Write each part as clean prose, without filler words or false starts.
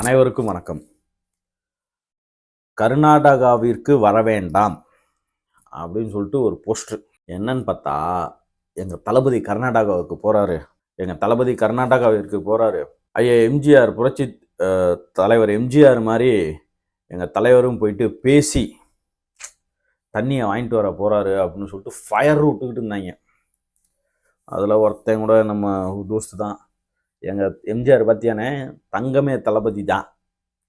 அனைவருக்கும் வணக்கம். கர்நாடகாவிற்கு வர வேண்டாம் அப்படின்னு சொல்லிட்டு ஒரு போஸ்டர். என்னன்னு பார்த்தா, எங்கள் தளபதி கர்நாடகாவுக்கு போகிறாரு. ஐயா எம்ஜிஆர், புரட்சி தலைவர் எம்ஜிஆர் மாதிரி எங்கள் தலைவரும் போயிட்டு பேசி தண்ணியை வாங்கிட்டு வர போகிறாரு அப்படின்னு சொல்லிட்டு ஃபயர் விட்டுக்கிட்டு இருந்தாங்க. அதில் ஒருத்தன் கூட நம்ம தோஸ்து தான். எங்கள் எம்ஜிஆர் பார்த்தியானே, தங்கமே தளபதி தான்.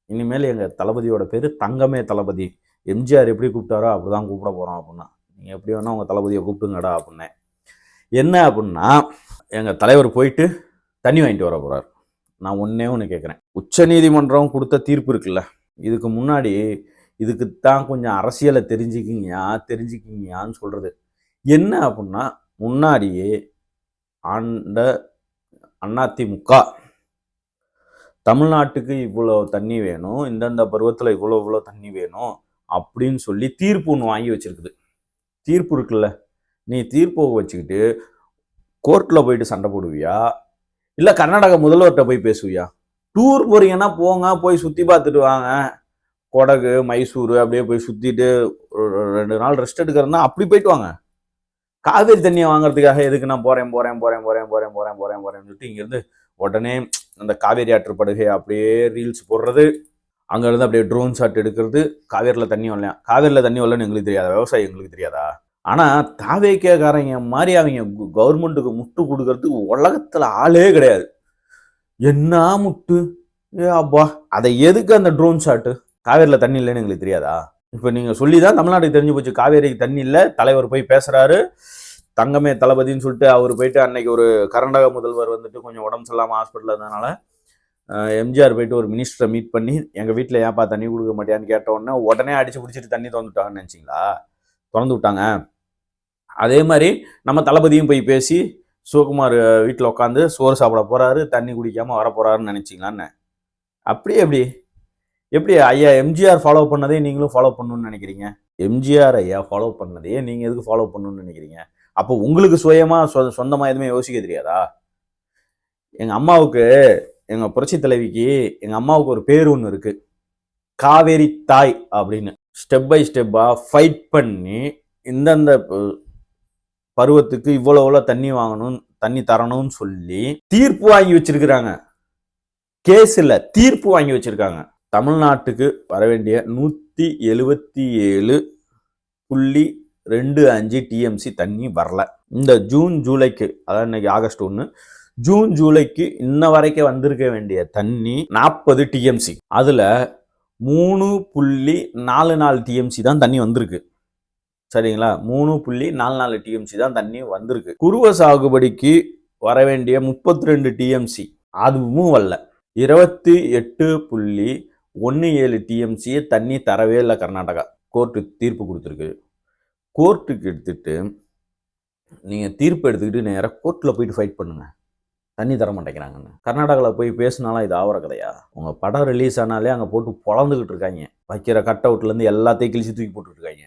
இனிமேல் எங்கள் தளபதியோட பேர் தங்கமே தளபதி. எம்ஜிஆர் எப்படி கூப்பிட்டாரோ அப்படி தான் கூப்பிட போகிறோம் அப்படின்னா, நீங்கள் எப்படி வேணால் உங்கள் தளபதியை கூப்பிட்டுங்கடா அப்படின்னேன். என்ன அப்படின்னா, எங்கள் தலைவர் போயிட்டு தண்ணி வாங்கிட்டு வர போகிறார். நான் ஒன்று கேட்குறேன். உச்சநீதிமன்றம் கொடுத்த தீர்ப்பு இருக்குல்ல, இதுக்கு முன்னாடி இதுக்குத்தான் கொஞ்சம் அரசியலை தெரிஞ்சுக்கிங்கயான்னு சொல்கிறது. என்ன அப்படின்னா, முன்னாடியே ஆண்ட அதிமுக தமிழ்நாட்டுக்கு இவ்வளோ தண்ணி வேணும், இந்தந்த பருவத்தில் இவ்வளோ தண்ணி வேணும் அப்படின்னு சொல்லி தீர்ப்பு ஒன்று வாங்கி வச்சிருக்குது. தீர்ப்பு இருக்குல்ல, நீ தீர்ப்பை வச்சுக்கிட்டு கோர்ட்டில் போயிட்டு சண்டை போடுவியா, இல்லை கர்நாடகா முதல்வர்கிட்ட போய் பேசுவியா? டூர் போறீங்கன்னா போங்க, போய் சுற்றி பார்த்துட்டு வாங்க. கொடகு, மைசூர் அப்படியே போய் சுற்றிட்டு 2 நாள் ரெஸ்ட் எடுக்கிறதுனா அப்படி போயிட்டு வாங்க. காவேரி தண்ணியை வாங்குறதுக்காக எதுக்கு நான் போகிறேன் சொல்லிட்டு இங்கேருந்து உடனே அந்த காவேரி ஆற்றுப்படுகை அப்படியே ரீல்ஸ் போடுறது, அங்கேருந்து அப்படியே ட்ரோன் ஷாட் எடுக்கிறது. காவேரியில் தண்ணி வரலன்னு எங்களுக்கு தெரியாதா? விவசாயி எங்களுக்கு தெரியாதா? ஆனால் தாவேக்காரங்க மாதிரி அவங்க கவர்மெண்ட்டுக்கு முட்டு கொடுக்கறதுக்கு உலகத்தில் ஆளே கிடையாது. என்ன முட்டு அப்பா, அதை எதுக்கு அந்த ட்ரோன் ஷாட்டு? காவேரியில் தண்ணி இல்லைன்னு எங்களுக்கு தெரியாதா? இப்போ நீங்கள் சொல்லி தான் தமிழ்நாட்டுக்கு தெரிஞ்சு போச்சு காவேரிக்கு தண்ணி இல்லை. தலைவர் போய் பேசுகிறாரு, தங்கமே தளபதின்னு சொல்லிட்டு. அவர் போயிட்டு அன்னைக்கு ஒரு கர்நாடக முதல்வர் வந்துட்டு கொஞ்சம் உடம்பு சரியில்லாமல் ஹாஸ்பிட்டலில் இருந்ததுனால எம்ஜிஆர் போயிட்டு ஒரு மினிஸ்டரை மீட் பண்ணி, எங்கள் வீட்டில் ஏன்ப்பா தண்ணி கொடுக்க மாட்டியான்னு கேட்ட உடனே அடித்து பிடிச்சிட்டு தண்ணி திறந்துட்டாங்கன்னு நினச்சிங்களா? திறந்து விட்டாங்க. அதே மாதிரி நம்ம தளபதியும் போய் பேசி சிவகுமார் வீட்டில் உட்காந்து சோறு சாப்பிட போகிறாரு, தண்ணி குடிக்காமல் வர போகிறாருன்னு நினச்சிங்களான்னு. அப்படியே எப்படி ஐயா எம்ஜிஆர் ஃபாலோ பண்ணதே நீங்களும் ஃபாலோ பண்ணணும்னு நினைக்கிறீங்க? எம்ஜிஆர் ஐயா ஃபாலோ பண்ணதையே நீங்கள் எதுக்கு ஃபாலோ பண்ணணும்னு நினைக்கிறீங்க? அப்போ உங்களுக்கு சொந்தமாக எதுவுமே யோசிக்க தெரியாதா? எங்கள் அம்மாவுக்கு, எங்கள் புரட்சி தலைவிக்கு எங்கள் அம்மாவுக்கு ஒரு பேர் ஒன்று இருக்குது, காவேரி தாய் அப்படின்னு. ஸ்டெப் பை ஸ்டெப்பாக ஃபைட் பண்ணி இந்தந்த பருவத்துக்கு இவ்வளோ தண்ணி தண்ணி தரணும்னு சொல்லி தீர்ப்பு வாங்கி வச்சிருக்கிறாங்க. கேஸ் இல்லை, தீர்ப்பு வாங்கி வச்சிருக்காங்க. தமிழ்நாட்டுக்கு வர வேண்டிய 170.25 டிஎம்சி தண்ணி வரல. இந்த ஜூன் ஜூலைக்கு, அதாவது இன்னைக்கு ஆகஸ்ட் 1, ஜூன் ஜூலைக்கு இன்ன வரைக்கும் வந்திருக்க வேண்டிய தண்ணி 40 டிஎம்சி. அதில் 3.44 டிஎம்சி தான் தண்ணி வந்திருக்கு. சரிங்களா? 3.44 டிஎம்சி தான் தண்ணி வந்திருக்கு. குறுவை சாகுபடிக்கு வர வேண்டிய 32 டிஎம்சி அதுவும் வரல. 28.17 டிஎம்சியே தண்ணி தரவே இல்லை கர்நாடகா. கோர்ட்டு தீர்ப்பு கொடுத்துருக்கு. கோர்ட்டுக்கு எடுத்துட்டு நீங்கள் தீர்ப்பு எடுத்துக்கிட்டு நேராக கோர்ட்டில் போயிட்டு ஃபைட் பண்ணுங்க. தண்ணி தர மாட்டேங்கிறாங்கன்னு கர்நாடகாவில் போய் பேசினாலும் இது ஆகிற கதையா? உங்கள் படம் ரிலீஸ் ஆனாலே அங்கே போட்டு பொழந்துக்கிட்டு இருக்காங்க. வைக்கிற கட் அவுட்லேருந்து எல்லாத்தையும் கிழிச்சு தூக்கி போட்டுருக்காங்க.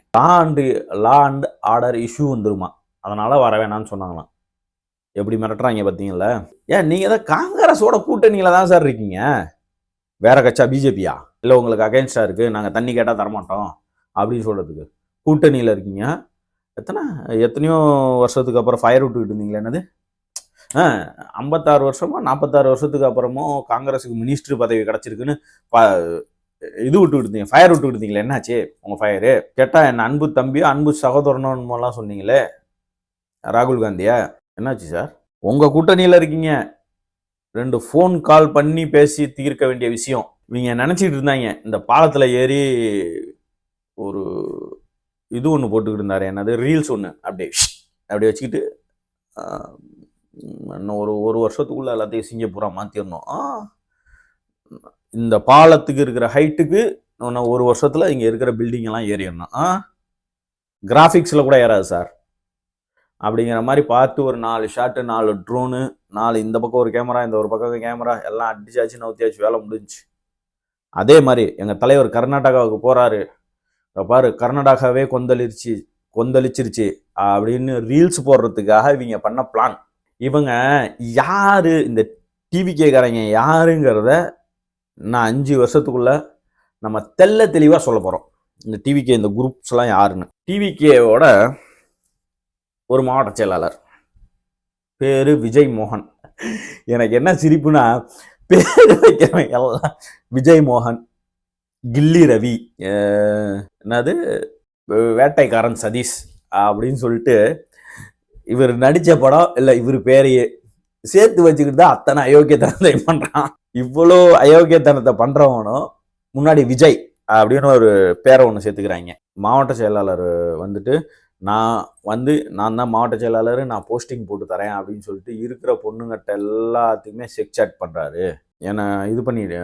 லா அண்ட் ஆர்டர் இஷ்யூ வந்துருமா, அதனால் வர வேணான்னு சொன்னாங்களாம். எப்படி மிரட்டுறாங்க பார்த்தீங்களா? ஏன் நீங்கள் தான் காங்கிரஸோட கூட்டணியில் தான் சார் இருக்கீங்க. வேற கட்சா பிஜேபியா? இல்லை உங்களுக்கு அகைன்ஸ்டாக இருக்குது, நாங்கள் தண்ணி கேட்டால் தரமாட்டோம் அப்படின்னு சொல்கிறதுக்கு கூட்டணியில் இருக்கீங்க. எத்தனையோ வருஷத்துக்கு அப்புறம் ஃபயர் விட்டுக்கிட்டு இருந்தீங்களே, என்னது 56 வருஷமா 46 வருஷத்துக்கு அப்புறமும் காங்கிரஸுக்கு மினிஸ்டர் பதவி கிடச்சிருக்குன்னு இது விட்டுக்கிட்டு இருந்தீங்க, ஃபயர் விட்டுக்கிட்டு இருந்தீங்களே. என்னாச்சு உங்கள் ஃபயரு? கேட்டால் என்ன அன்பு தம்பியோ அன்பு சகோதரனோலாம் சொன்னீங்களே ராகுல் காந்தியா, என்னாச்சு சார்? உங்கள் கூட்டணியில் இருக்கீங்க. 2 ஃபோன் கால் பண்ணி பேசி தீர்க்க வேண்டிய விஷயம். இவங்க நினச்சிட்டு இருந்தாங்க இந்த பாலத்தில் ஏறி ஒரு இது ஒன்று போட்டுக்கிட்டு இருந்தாரு, என்னது ரீல்ஸ் ஒன்று அப்படியே வச்சுக்கிட்டு இன்னும் ஒரு வருஷத்துக்குள்ள எல்லாத்தையும் சிங்கப்பூரா மாற்றிடணும். இந்த பாலத்துக்கு இருக்கிற ஹைட்டுக்கு இன்னும் ஒரு வருஷத்தில் இங்கே இருக்கிற பில்டிங் எல்லாம் ஏறிடணும். கிராஃபிக்ஸில் கூட ஏறாது சார் அப்படிங்கிற மாதிரி பார்த்து ஒரு 4 ஷாட்டு, 4 ட்ரோனு, 4 இந்த பக்கம் ஒரு கேமரா, இந்த ஒரு பக்கம் கேமரா, எல்லாம் அடிச்சாச்சு, நவுத்தியாச்சு, வேலை முடிஞ்சு. அதே மாதிரி எங்கள் தலைவர் கர்நாடகாவுக்கு போகிறாரு. பாரு கர்நாடகாவே கொந்தளிச்சிருச்சு அப்படின்னு ரீல்ஸ் போடுறதுக்காக இவங்க பண்ண பிளான். இவங்க யாரு, இந்த டிவிகேக்காரங்க யாருங்கிறத நான் 5 வருஷத்துக்குள்ள நம்ம தெள்ள தெளிவாக சொல்ல போகிறோம் இந்த டிவிகே இந்த குரூப்ஸ்லாம் யாருன்னு. டிவிகேவோட ஒரு மாவட்ட செயலாளர் பேரு விஜய் மோகன். எனக்கு என்ன சிரிப்புனா, பேர் வைக்கிறவன் எல்லாம் விஜய் மோகன், கில்லி ரவி, என்னது வேட்டைக்காரன் சதீஷ் அப்படின்னு சொல்லிட்டு இவர் நடிச்ச படம் இல்லை இவர் பேரையே சேர்த்து வச்சுக்கிட்டு தான் அத்தனை அயோக்கியத்தனத்தை பண்றான். இவ்வளோ அயோக்கியத்தனத்தை பண்றவனும் முன்னாடி விஜய் அப்படின்னு ஒரு பேரை ஒன்று சேர்த்துக்கிறாங்க. மாவட்ட செயலாளர் வந்துட்டு நான் தான் மாவட்ட செயலாளர், நான் போஸ்டிங் போட்டு தரேன் அப்படின்னு சொல்லிட்டு இருக்கிற பொண்ணுங்கட்ட எல்லாத்தையுமே செக் சாட் பண்ணுறாரு. என்னை இது பண்ணிடு,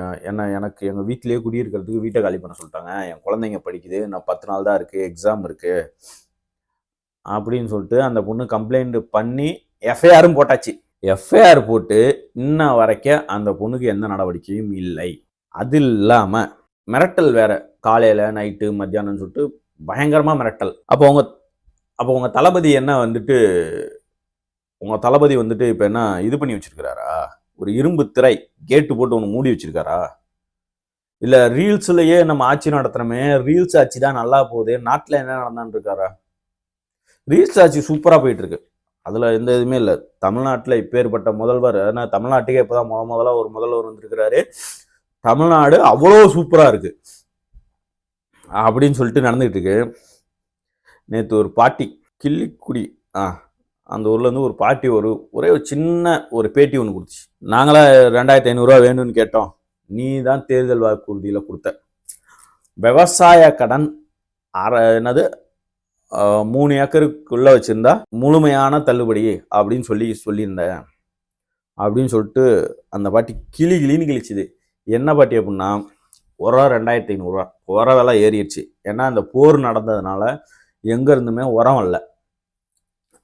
எனக்கு எங்கள் வீட்டிலேயே குடியிருக்கிறதுக்கு வீட்டை காலி பண்ண சொல்லிட்டாங்க, என் குழந்தைங்க படிக்குது, நான் 10 நாள் தான் இருக்குது, எக்ஸாம் இருக்குது அப்படின்னு சொல்லிட்டு அந்த பொண்ணு கம்ப்ளைண்ட் பண்ணி எஃப்ஐஆரும் போட்டாச்சு. எஃப்ஐஆர் போட்டு இன்ன வரைக்கும் அந்த பொண்ணுக்கு எந்த நடவடிக்கையும் இல்லை. அது இல்லாமல் மிரட்டல் வேற, காலையில் நைட்டு மத்தியானம்னு சொல்லிட்டு பயங்கரமாக மிரட்டல். அப்போ உங்கள் தளபதி என்ன வந்துட்டு உங்கள் தளபதி வந்துட்டு இப்போ என்ன இது பண்ணி வச்சிருக்கிறாரா? ஒரு இரும்பு திரை கேட்டு போட்டு ஒன்று மூடி வச்சிருக்காரா? இல்லை ரீல்ஸ்லயே நம்ம ஆட்சி நடத்துகிறோமே, ரீல்ஸ் ஆட்சி தான் நல்லா போகுது, நாட்டில் என்ன நடந்தான்னு இருக்காரா? ரீல்ஸ் ஆட்சி சூப்பராக போயிட்டு இருக்கு, அதில் எந்த இதுவுமே இல்லை. தமிழ்நாட்டில் இப்பேற்பட்ட முதல்வர், ஏன்னா தமிழ்நாட்டுக்கே இப்போ தான் முதல்ல ஒரு முதல்வர் வந்திருக்கிறாரு. தமிழ்நாடு அவ்வளோ சூப்பராக இருக்கு அப்படின்னு சொல்லிட்டு நடந்துகிட்டு இருக்கு. நேற்று ஒரு பாட்டி கிள்ளிக்குடி அந்த ஊர்லேருந்து ஒரு பாட்டி ஒரே ஒரு சின்ன ஒரு பேட்டி ஒன்று கொடுத்துச்சு. நாங்களா 2500 வேணும்னு கேட்டோம், நீ தான் தேர்தல் வாக்குறுதியில் கொடுத்த. விவசாய கடன் என்னது 3 ஏக்கருக்குள்ளே வச்சுருந்தா முழுமையான தள்ளுபடி அப்படின்னு சொல்லியிருந்தேன் அப்படின்னு சொல்லிட்டு அந்த பாட்டி கிளின்னு கிழிச்சுது. என்ன பாட்டி அப்படின்னா, உரம் 2500, உர விலை ஏறிடுச்சு. ஏன்னா அந்த போர் நடந்ததுனால எங்கே இருந்துமே உரம் இல்லை.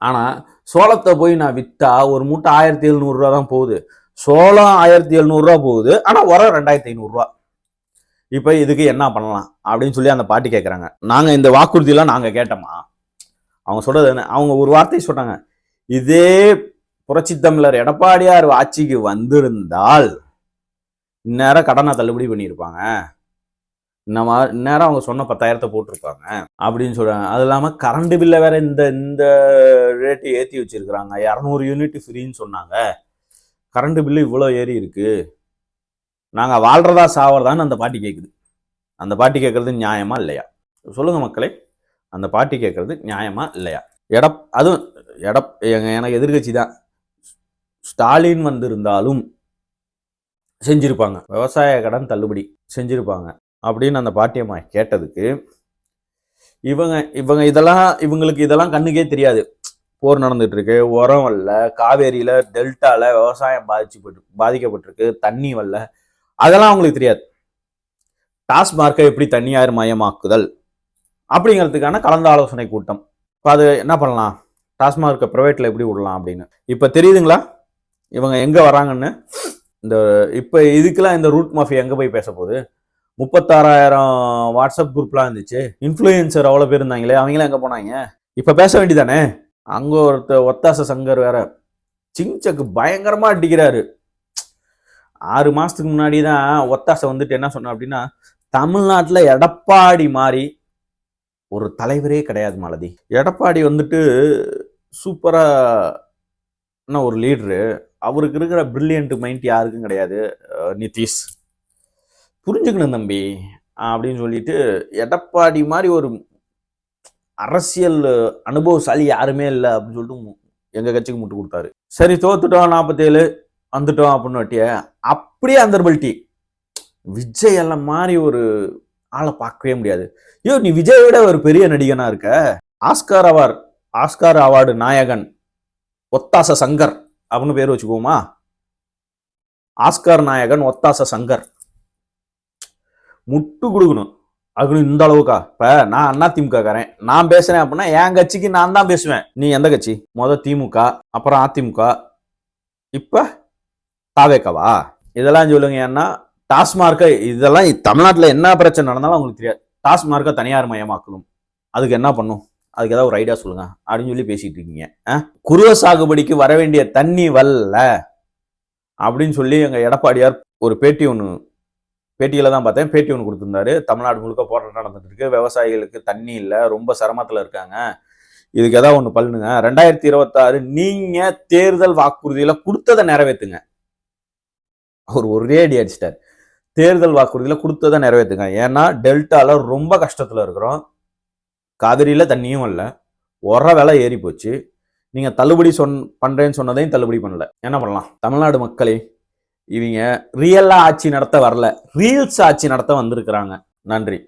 ஆனால் சோளத்தை போய் நான் விற்றா ஒரு மூட்டை 1700 தான் போகுது. சோளம் 1700 போகுது, ஆனால் உரம் 2500. இப்போ இதுக்கு என்ன பண்ணலாம் அப்படின்னு சொல்லி அந்த பாட்டி கேட்குறாங்க. நாங்கள் இந்த வாக்குறுதியெல்லாம் நாங்கள் கேட்டோமா? அவங்க சொல்றது என்ன? அவங்க ஒரு வார்த்தை சொன்னாங்க, இதே புரட்சி தமிழர் எடப்பாடியார் ஆட்சிக்கு வந்திருந்தால் இந்நேரம் கடனை தள்ளுபடி பண்ணியிருப்பாங்க, இந்நேரம் அவங்க சொன்ன 10,000 போட்டிருப்பாங்க அப்படின்னு சொல்றாங்க. அது இல்லாமல் கரண்ட் பில்லை வேற இந்த ரேட்டு ஏற்றி வச்சிருக்கிறாங்க. 200 யூனிட் ஃப்ரீன்னு சொன்னாங்க, கரண்ட் பில்லு இவ்வளோ ஏறி இருக்கு, நாங்கள் வாழ்றதா சாவறதான்னு அந்த பாட்டி கேட்குது. அந்த பாட்டி கேட்கறது நியாயமா இல்லையா? சொல்லுங்க மக்களே, அந்த பாட்டி கேட்கறது நியாயமா இல்லையா? எனக்கு எதிர்கட்சி தான். ஸ்டாலின் வந்திருந்தாலும் செஞ்சிருப்பாங்க, விவசாய கடன் தள்ளுபடி செஞ்சிருப்பாங்க அப்படின்னு அந்த பாட்டியம்மா கேட்டதுக்கு இவங்களுக்கு இதெல்லாம் கண்ணுக்கே தெரியாது. போர் நடந்துட்டு இருக்கு, உரம் வரல, காவேரியில டெல்டால விவசாயம் பாதிக்கப்பட்டிருக்கு, தண்ணி வரல, அதெல்லாம் அவங்களுக்கு தெரியாது. டாஸ்மார்க்கை எப்படி தனியார் மயமாக்குதல் அப்படிங்கிறதுக்கான கலந்து ஆலோசனை கூட்டம். இப்போ அது என்ன பண்ணலாம், டாஸ்மார்க்கை ப்ரைவேட்டில் எப்படி விடலாம் அப்படின்னு இப்போ தெரியுதுங்களா இவங்க எங்கே வராங்கன்னு. இப்போ இதுக்கெல்லாம் இந்த ரூட் மாஃபியா எங்கே போய் பேச போகுது? 36,000 வாட்ஸ்அப் குரூப்லாம் இருந்துச்சு, இன்ஃப்ளூயன்சர் அவ்வளோ பேர் இருந்தாங்களே, அவங்களாம் எங்கே போனாங்க? இப்போ பேச வேண்டியதானே? அங்கே ஒத்தாச சங்கர் வேற சிங்சக்கு பயங்கரமாக அடிக்கிறாரு. 6 மாதத்துக்கு முன்னாடி தான் ஒத்தாசை வந்துட்டு என்ன சொன்ன அப்படின்னா, தமிழ்நாட்டில் எடப்பாடி மாதிரி ஒரு தலைவரே கிடையாது மாலதி. எடப்பாடி வந்துட்டு சூப்பரான ஒரு லீடரு, அவருக்கு இருக்கிற பிரில்லியன்ட் மைண்ட் யாருக்கும் கிடையாது. நிதிஷ் புரிஞ்சுக்கணும் தம்பி அப்படின்னு சொல்லிட்டு, எடப்பாடி மாதிரி ஒரு அரசியல் அனுபவசாலி யாருமே இல்லை அப்படின்னு சொல்லிட்டு எங்கள் கட்சிக்கு முட்டு கொடுத்தாரு. சரி தோத்துட்டோம், 47 வந்துட்டோம் அப்படின்னு வட்டிய அப்படியே அந்தர்பல்ட்டி. விஜய் எல்லாம் மாதிரி ஒரு ஆளை பார்க்கவே முடியாது. ஐயோ, நீ விஜயை விட ஒரு பெரிய நடிகனா இருக்க. ஆஸ்கார் அவார்டு நாயகன் ஒத்தாச சங்கர் அப்படின்னு பேர் வச்சுக்குவோமா? ஆஸ்கார் நாயகன் ஒத்தாச சங்கர் முட்டு கொடுக்கணும். அதுக்கு இந்த அளவுக்கா? இப்ப நான் அதிமுக காரன், நான் பேசுறேன் அப்படின்னா என் கட்சிக்கு நான் தான் பேசுவேன். நீ எந்த கட்சி? திமுக, அப்புறம் அதிமுக, இப்ப தாவேக்கவா? இதெல்லாம் சொல்லுங்க. ஏன்னா டாஸ்மார்க்கை, இதெல்லாம் தமிழ்நாட்டில் என்ன பிரச்சனை நடந்தாலும் அவங்களுக்கு தெரியாது. டாஸ்மார்க்கை தனியார் மயமாக்கணும், அதுக்கு என்ன பண்ணும், அதுக்கு ஏதாவது ஒரு ஐடியா சொல்லுங்க அப்படின்னு சொல்லி பேசிட்டு இருக்கீங்க. குருவ சாகுபடிக்கு வர வேண்டிய தண்ணி வரல அப்படின்னு சொல்லி எங்க எடப்பாடியார் ஒரு பேட்டி ஒன்று பேட்டியில தான் பார்த்தேன். பேட்டி ஒன்று கொடுத்திருந்தாரு. தமிழ்நாடு முழுக்க போராட்டம் நடந்துட்டு இருக்கு, விவசாயிகளுக்கு தண்ணி இல்லை, ரொம்ப சிரமத்தில் இருக்காங்க, இதுக்கு ஏதாவது ஒன்று பண்ணுங்க. 2026 நீங்க தேர்தல் வாக்குறுதியில கொடுத்ததை நிறைவேற்றுங்க. அவர் ஒரே அடி அடிச்சிட்டார். தேர்தல் வாக்குறுதியில கொடுத்ததை நிறைவேற்றுங்க. ஏன்னா டெல்டால ரொம்ப கஷ்டத்துல இருக்கிறோம், காவிரியில தண்ணியும் இல்லை, உர விலை ஏறி போச்சு. நீங்க தள்ளுபடி பண்றேன்னு சொன்னதையும் தள்ளுபடி பண்ணல. என்ன பண்ணலாம்? தமிழ்நாடு மக்களே, இவங்க ரியலா ஆட்சி நடத்த வரல, ரீல்ஸ் ஆட்சி நடத்த வந்திருக்கிறாங்க. நன்றி.